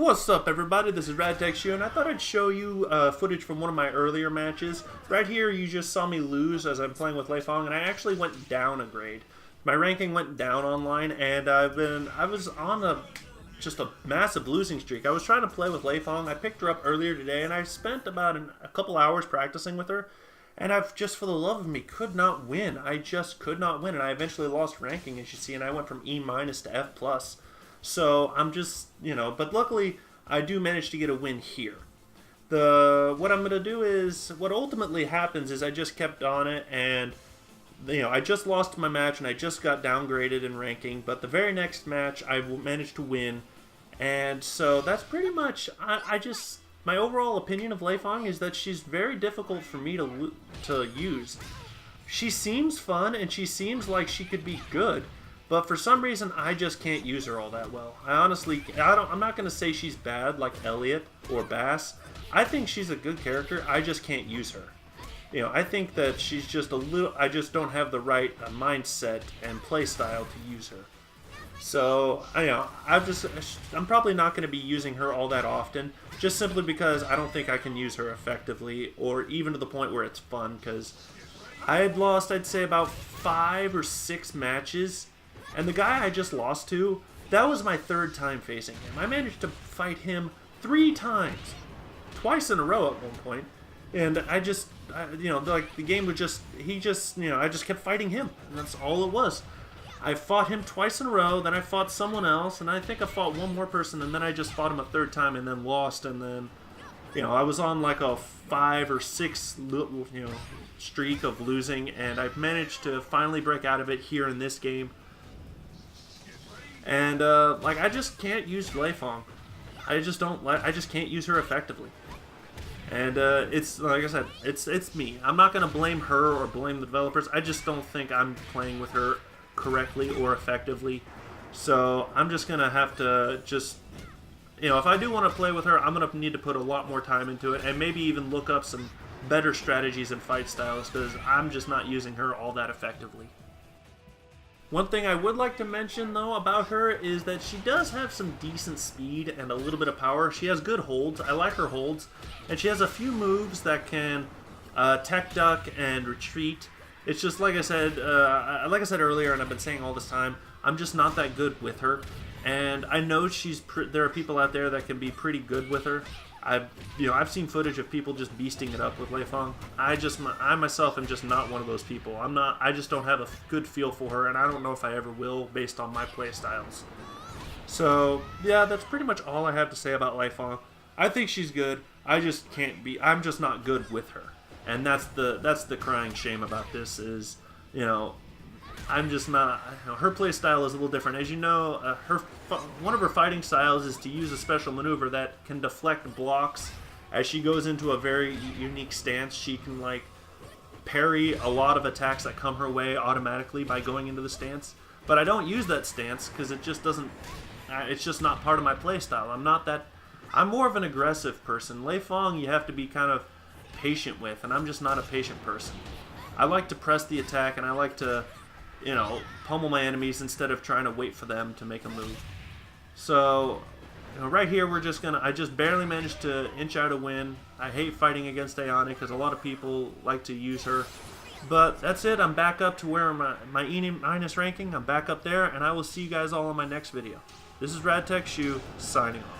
What's up, everybody? This is RadTechShoe, and I thought I'd show you footage from one of my earlier matches. Right here, you just saw me lose as I'm playing with Leifang, and I actually went down a grade. My ranking went down online, and I was on just a massive losing streak. I was trying to play with Leifang. I picked her up earlier today, and I spent about a couple hours practicing with her, and I've just, for the love of me, could not win. I just could not win, and I eventually lost ranking, as you see, and I went from E- to F+. So I'm just, but luckily I do manage to get a win here. What I'm going to do is, what ultimately happens is I just kept on it, and I just lost my match and I just got downgraded in ranking, but the very next match I managed to win. And so that's pretty much, my overall opinion of Leifang is that she's very difficult for me to use. She seems fun and she seems like she could be good, but for some reason, I just can't use her all that well. I'm not going to say she's bad like Elliot or Bass. I think she's a good character. I just can't use her. I think that she's just I just don't have the right mindset and play style to use her. So, I'm probably not going to be using her all that often, just simply because I don't think I can use her effectively, or even to the point where it's fun, because I had lost, I'd say, about 5 or 6 matches. And the guy I just lost to, that was my 3rd time facing him. I managed to fight him 3 times. Twice in a row at one point. And the game was just, I just kept fighting him. And that's all it was. I fought him twice in a row, then I fought someone else, and I think I fought one more person, and then I just fought him a 3rd time and then lost, and then, I was on like a 5 or 6, streak of losing, and I've managed to finally break out of it here in this game. And, I just can't use Leifang. I just can't use her effectively. And, it's, like I said, it's me. I'm not going to blame her or blame the developers. I just don't think I'm playing with her correctly or effectively. So, I'm just going to have to just, if I do want to play with her, I'm going to need to put a lot more time into it, and maybe even look up some better strategies and fight styles, because I'm just not using her all that effectively. One thing I would like to mention, though, about her is that she does have some decent speed and a little bit of power. She has good holds. I like her holds. And she has a few moves that can tech duck and retreat. It's just, like I said earlier, and I've been saying all this time, I'm just not that good with her. And I know there are people out there that can be pretty good with her. I've seen footage of people just beasting it up with Leifang. I myself am just not one of those people. I just don't have a good feel for her, and I don't know if I ever will based on my play styles. So, yeah, that's pretty much all I have to say about Leifang. I think she's good. I'm just not good with her. And that's the crying shame about this is, I'm just not, her play style is a little different. As you know, one of her fighting styles is to use a special maneuver that can deflect blocks. As she goes into a very unique stance, she can, parry a lot of attacks that come her way automatically by going into the stance. But I don't use that stance because it just doesn't, it's just not part of my play style. I'm more of an aggressive person. Leifang you have to be kind of patient with, and I'm just not a patient person. I like to press the attack, and I like to pummel my enemies instead of trying to wait for them to make a move. So, right here I just barely managed to inch out a win. I hate fighting against Ayane because a lot of people like to use her. But that's it. I'm back up to where my E- ranking. I'm back up there, and I will see you guys all in my next video. This is RadTechShoe, signing off.